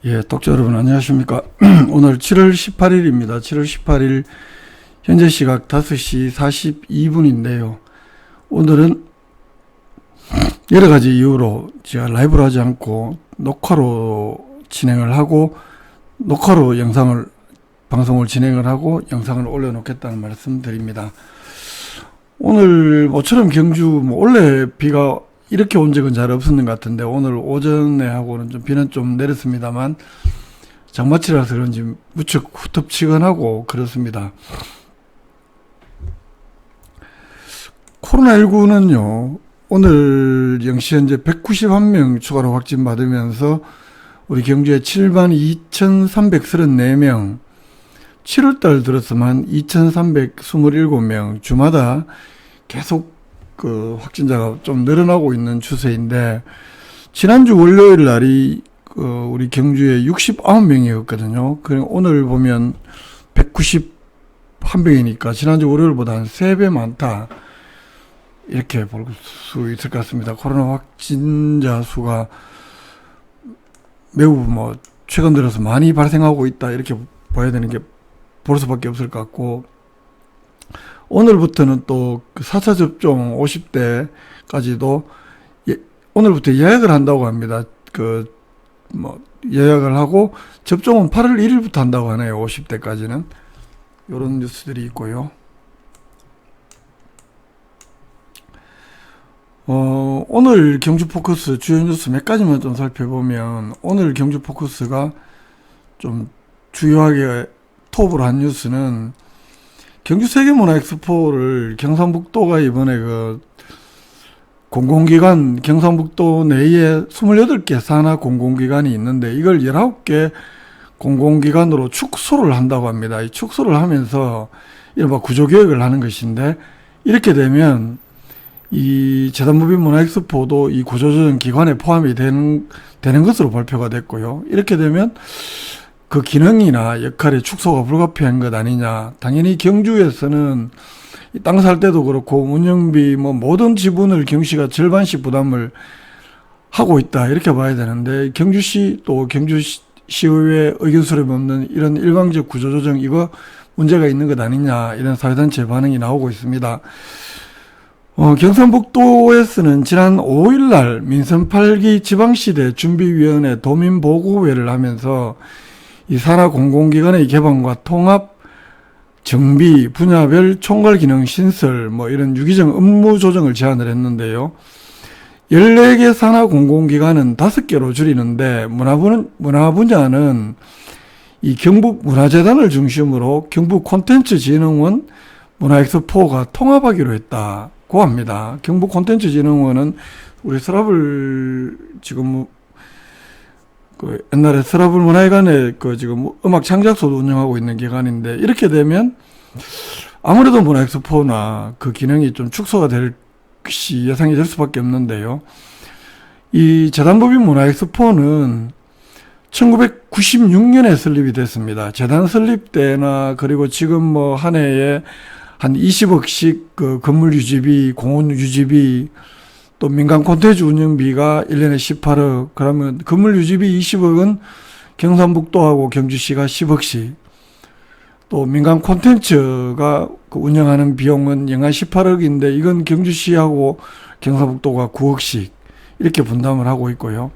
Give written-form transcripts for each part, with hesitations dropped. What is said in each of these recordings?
예, 독자 여러분 안녕하십니까. 오늘 7월 18일입니다. 7월 18일 현재 시각 5시 42분인데요. 오늘은 여러 가지 이유로 제가 라이브를 하지 않고 녹화로 진행을 하고 녹화로 방송을 진행을 하고 영상을 올려놓겠다는 말씀 드립니다. 오늘 모처럼 경주 원래 비가 이렇게 온 적은 잘 없었는 것 같은데 오늘 오전에 하고는 좀 비는 좀 내렸습니다만 장마철이라서 그런지 무척 후텁지근하고 그렇습니다. 코로나19는요 오늘 0시 현재 191명 추가로 확진받으면서 우리 경주에 72,334명, 7월달 들어서만 2,327명, 주마다 계속 확진자가 좀 늘어나고 있는 추세인데, 지난주 월요일 날이 우리 경주에 69명이었거든요. 오늘 보면 191명이니까 지난주 월요일보다 한 3배 많다. 이렇게 볼 수 있을 것 같습니다. 코로나 확진자 수가 매우 최근 들어서 많이 발생하고 있다. 이렇게 봐야 되는 게 볼 수밖에 없을 것 같고, 오늘부터는 또 4차 접종 50대까지도 오늘부터 예약을 한다고 합니다. 예약을 하고 접종은 8월 1일부터 한다고 하네요. 50대까지는. 이런 뉴스들이 있고요. 오늘 경주 포커스 주요 뉴스 몇 가지만 좀 살펴보면, 오늘 경주 포커스가 좀 주요하게 톱으로 한 뉴스는 경주 세계문화엑스포를 경상북도가 이번에 공공기관, 경상북도 내에 28개 산하 공공기관이 있는데 이걸 19개 공공기관으로 축소를 한다고 합니다. 이 축소를 하면서 이른바 구조개혁을 하는 것인데, 이렇게 되면 이 재단법인 문화엑스포도 이 구조조정 기관에 포함이 되는 것으로 발표가 됐고요. 이렇게 되면 그 기능이나 역할의 축소가 불가피한 것 아니냐. 당연히 경주에서는 땅 살 때도 그렇고 운영비 모든 지분을 경주시가 절반씩 부담을 하고 있다. 이렇게 봐야 되는데, 경주시 또 경주시의회 의견 수렴 없는 이런 일방적 구조조정, 이거 문제가 있는 것 아니냐. 이런 사회단체 반응이 나오고 있습니다. 경상북도에서는 지난 5일날 민선 8기 지방시대 준비위원회 도민보고회를 하면서 이 산하 공공기관의 개방과 통합, 정비, 분야별 총괄기능 신설, 이런 유기적 업무 조정을 제안을 했는데요. 14개 산하 공공기관은 5개로 줄이는데, 문화 분야는 이 경북문화재단을 중심으로 경북콘텐츠진흥원 문화엑스포가 통합하기로 했다고 합니다. 경북콘텐츠진흥원은 우리 서라블 지금 옛날에 서라블 문화회관에 지금 음악 창작소도 운영하고 있는 기관인데, 이렇게 되면 아무래도 문화엑스포나 그 기능이 좀 축소가 될 것이 예상이 될 수밖에 없는데요. 이 재단법인 문화엑스포는 1996년에 설립이 됐습니다. 재단 설립 때나 그리고 지금 한 해에 한 20억씩 건물 유지비, 공원 유지비, 또 민간 콘텐츠 운영비가 1년에 18억, 그러면 건물 유지비 20억은 경상북도하고 경주시가 10억씩, 또 민간 콘텐츠가 운영하는 비용은 연간 18억인데 이건 경주시하고 경상북도가 9억씩 이렇게 분담을 하고 있고요.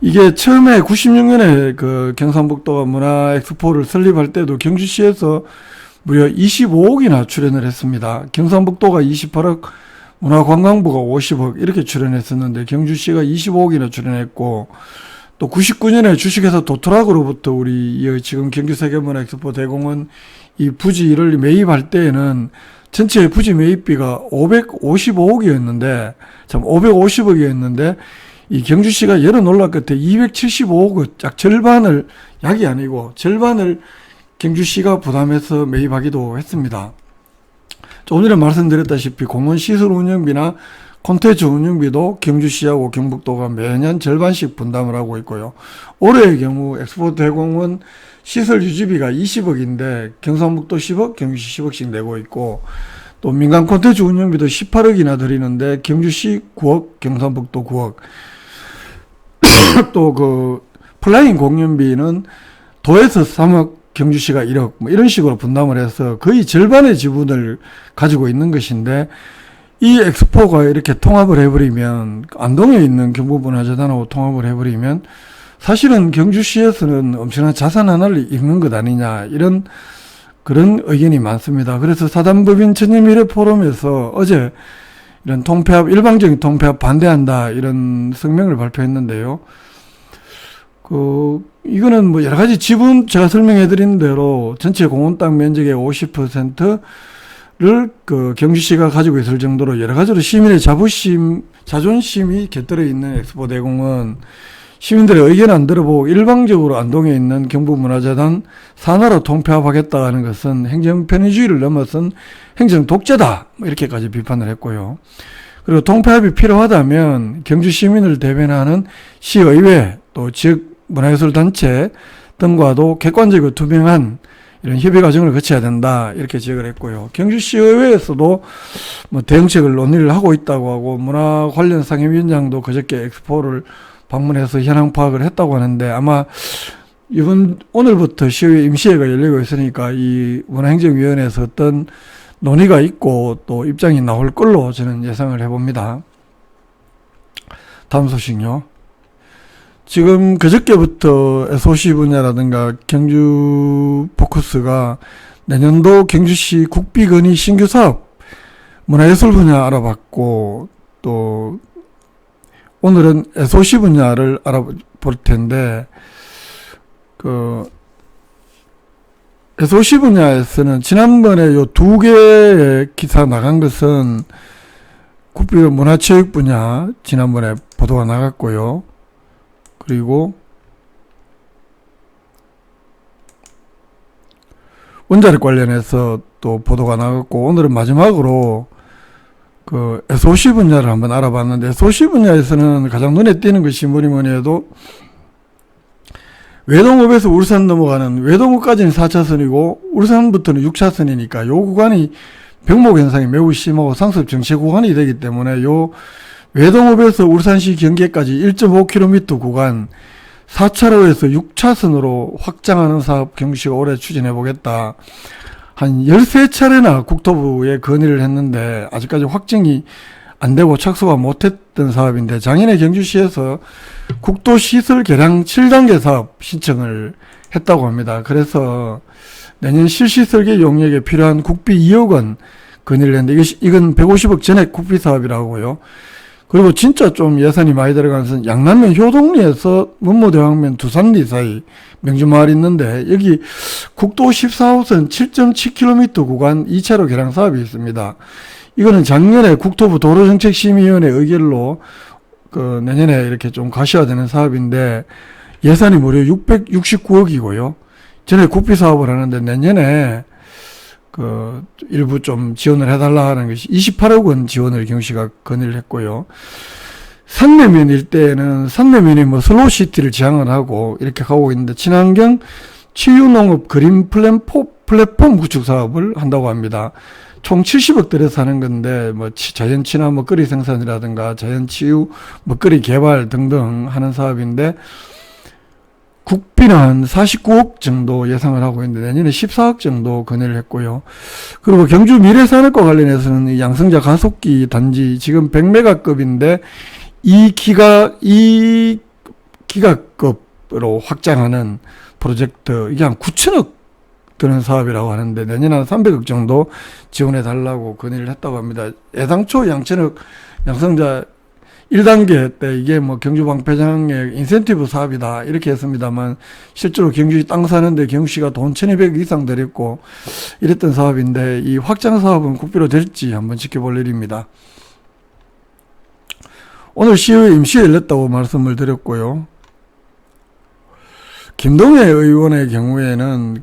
이게 처음에 96년에 경상북도가 문화엑스포를 설립할 때도 경주시에서 무려 25억이나 출연을 했습니다. 경상북도가 28억, 문화관광부가 50억 이렇게 출연했었는데 경주시가 25억이나 출연했고, 또 99년에 주식회사 도토락으로부터 우리 지금 경주세계문화엑스포 대공원 이 부지를 매입할 때에는 전체 부지 매입비가 550억이었는데 이 경주시가 여러 논란 끝에 275억, 약이 아니고 절반을 경주시가 부담해서 매입하기도 했습니다. 오늘에 말씀드렸다시피 공원 시설 운영비나 콘텐츠 운영비도 경주시하고 경북도가 매년 절반씩 분담을 하고 있고요. 올해의 경우 엑스포 대공원 시설 유지비가 20억인데 경상북도 10억, 경주시 10억씩 내고 있고, 또 민간 콘텐츠 운영비도 18억이나 들이는데 경주시 9억, 경상북도 9억. 또 플라잉 공연비는 도에서 3억, 경주시가 1억 뭐 이런 식으로 분담을 해서 거의 절반의 지분을 가지고 있는 것인데, 이 엑스포가 이렇게 통합을 해버리면, 안동에 있는 경부문화재단하고 통합을 해버리면 사실은 경주시에서는 엄청난 자산 하나를 잃는 것 아니냐, 이런 그런 의견이 많습니다. 그래서 사단법인 천년미래 포럼에서 어제 이런 통폐합, 일방적인 통폐합 반대한다, 이런 성명을 발표했는데요. 이거는 뭐 여러 가지 지분, 제가 설명해 드린 대로 전체 공원 땅 면적의 50%를 경주시가 가지고 있을 정도로 여러 가지로 시민의 자존심이 깃들어 있는 엑스포 대공은 시민들의 의견 안 들어보고 일방적으로 안동에 있는 경부문화재단 산하로 통폐합하겠다는 것은 행정 편의주의를 넘어선 행정 독재다, 이렇게까지 비판을 했고요. 그리고 통폐합이 필요하다면 경주 시민을 대변하는 시의회, 또 지역 문화예술단체 등과도 객관적이고 투명한 이런 협의 과정을 거쳐야 된다, 이렇게 지적을 했고요. 경주시의회에서도 뭐 대응책을 논의를 하고 있다고 하고, 문화 관련 상임위원장도 그저께 엑스포를 방문해서 현황 파악을 했다고 하는데, 아마 오늘부터 시의회 임시회가 열리고 있으니까 이 문화행정위원회에서 어떤 논의가 있고 또 입장이 나올 걸로 저는 예상을 해봅니다. 다음 소식요. 지금 그저께부터 SOC 분야라든가 경주 포커스가 내년도 경주시 국비건의 신규 사업 문화예술 분야 알아봤고, 또 오늘은 SOC 분야를 알아볼 텐데, SOC 분야에서는 지난번에 요 두 개의 기사 나간 것은 국비건 문화체육 분야 지난번에 보도가 나갔고요. 그리고 원자력 관련해서 또 보도가 나갔고, 오늘은 마지막으로 SOC 분야를 한번 알아봤는데, SOC 분야에서는 가장 눈에 띄는 것이 뭐니 해도 외동읍에서 울산 넘어가는, 외동읍까지는 4차선이고 울산부터는 6차선이니까 요 구간이 병목 현상이 매우 심하고 상습 정체 구간이 되기 때문에 요 외동읍에서 울산시 경계까지 1.5km 구간 4차로에서 6차선으로 확장하는 사업 경주시가 올해 추진해 보겠다. 한 13차례나 국토부에 건의를 했는데 아직까지 확정이 안 되고 착수가 못했던 사업인데, 작년에 경주시에서 국도시설 개량 7단계 사업 신청을 했다고 합니다. 그래서 내년 실시 설계 용역에 필요한 국비 2억 원 건의를 했는데, 이건 150억 전액 국비 사업이라고요. 그리고 진짜 좀 예산이 많이 들어간 것은 양남면 효동리에서 문무대왕면 두산리 사이 명주마을 있는데, 여기 국도 14호선 7.7km 구간 2차로 개량 사업이 있습니다. 이거는 작년에 국토부 도로정책심의위원회 의결로 내년에 이렇게 좀 가시화되는 사업인데, 예산이 무려 669억이고요. 전에 국비 사업을 하는데 내년에 일부 좀 지원을 해달라 하는 것이 28억 원 지원을 경시가 건의를 했고요. 산내면 일대에는 산내면이 뭐 슬로우시티를 지향을 하고 이렇게 가고 있는데, 친환경 치유농업 그린 플랫폼 구축 사업을 한다고 합니다. 총 70억 들여서 하는 건데, 뭐 자연 친화 먹거리 생산이라든가 자연 치유 먹거리 개발 등등 하는 사업인데, 국비는 한 49억 정도 예상을 하고 있는데 내년에 14억 정도 건의를 했고요. 그리고 경주 미래산업과 관련해서는 이 양성자 가속기 단지 지금 100메가급인데 2기가급으로 확장하는 프로젝트, 이게 한 9천억 드는 사업이라고 하는데 내년에 한 300억 정도 지원해 달라고 건의를 했다고 합니다. 애당초 양천역 양성자 1단계 때 이게 뭐 경주 방패장의 인센티브 사업이다 이렇게 했습니다만, 실제로 경주시 땅 사는데 경주시가 돈 1200억 이상 들였고 이랬던 사업인데, 이 확장 사업은 국비로 될지 한번 지켜볼 일입니다. 오늘 시의회 임시회 열렸다고 말씀을 드렸고요. 김동애 의원의 경우에는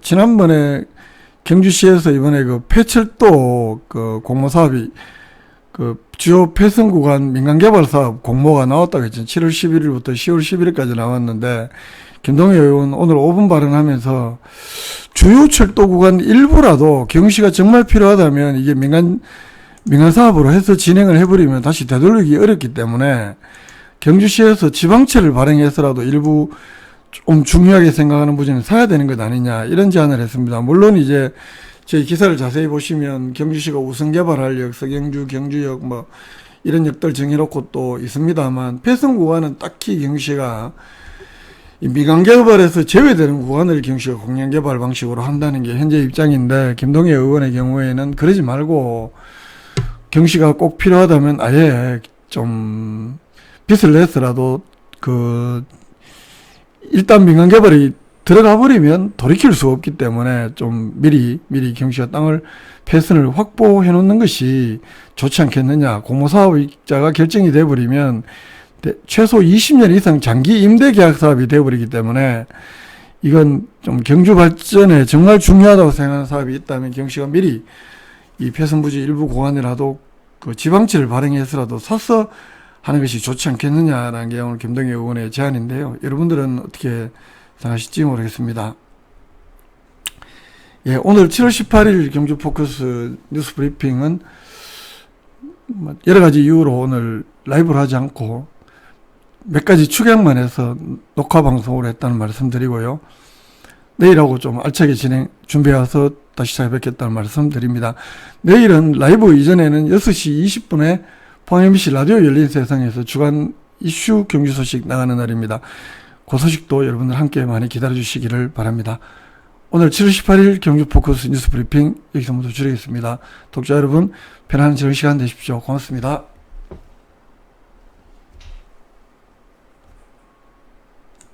지난번에 경주시에서 이번에 폐철도 공모 사업이 주요 폐선 구간 민간개발 사업 공모가 나왔다고 했죠. 7월 11일부터 10월 11일까지 나왔는데, 김동애 의원 오늘 5분 발언하면서 주요 철도 구간 일부라도 경주시가 정말 필요하다면 이게 민간 사업으로 해서 진행을 해버리면 다시 되돌리기 어렵기 때문에 경주시에서 지방채를 발행해서라도 일부 좀 중요하게 생각하는 부지는 사야 되는 것 아니냐 이런 제안을 했습니다. 물론 이제 저희 기사를 자세히 보시면 경주시가 우선 개발할 역, 서경주, 경주역 뭐 이런 역들 정해놓고 또 있습니다만 폐성 구간은 딱히 경주시가 이 미관 개발에서 제외되는 구간을 경주시가 공영 개발 방식으로 한다는 게 현재 입장인데, 김동애 의원의 경우에는 그러지 말고 경주시가 꼭 필요하다면 아예 좀 빚을 내서라도 일단 민간 개발이 들어가 버리면 돌이킬 수 없기 때문에 좀 미리 경주시가 땅을 패선을 확보해 놓는 것이 좋지 않겠느냐. 공모사업자가 결정이 돼 버리면 최소 20년 이상 장기 임대 계약 사업이 돼 버리기 때문에 이건 좀 경주 발전에 정말 중요하다고 생각하는 사업이 있다면 경주시가 미리 이 패선부지 일부 구간이라도 그 지방채를 발행해서라도 사서 하는 것이 좋지 않겠느냐라는 게 오늘 김동애 의원의 제안인데요. 여러분들은 어떻게 생각하실지 모르겠습니다. 예, 오늘 7월 18일 경주 포커스 뉴스 브리핑은 여러 가지 이유로 오늘 라이브를 하지 않고 몇 가지 축약만 해서 녹화 방송으로 했다는 말씀 드리고요. 내일하고 좀 알차게 준비해서 다시 찾아뵙겠다는 말씀 드립니다. 내일은 라이브 이전에는 6시 20분에 포항 MBC 라디오 열린 세상에서 주간 이슈 경주 소식 나가는 날입니다. 그 소식도 여러분들 함께 많이 기다려 주시기를 바랍니다. 오늘 7월 18일 경주 포커스 뉴스 브리핑 여기서 모두 줄이겠습니다. 독자 여러분, 편안한 즐거운 시간 되십시오. 고맙습니다.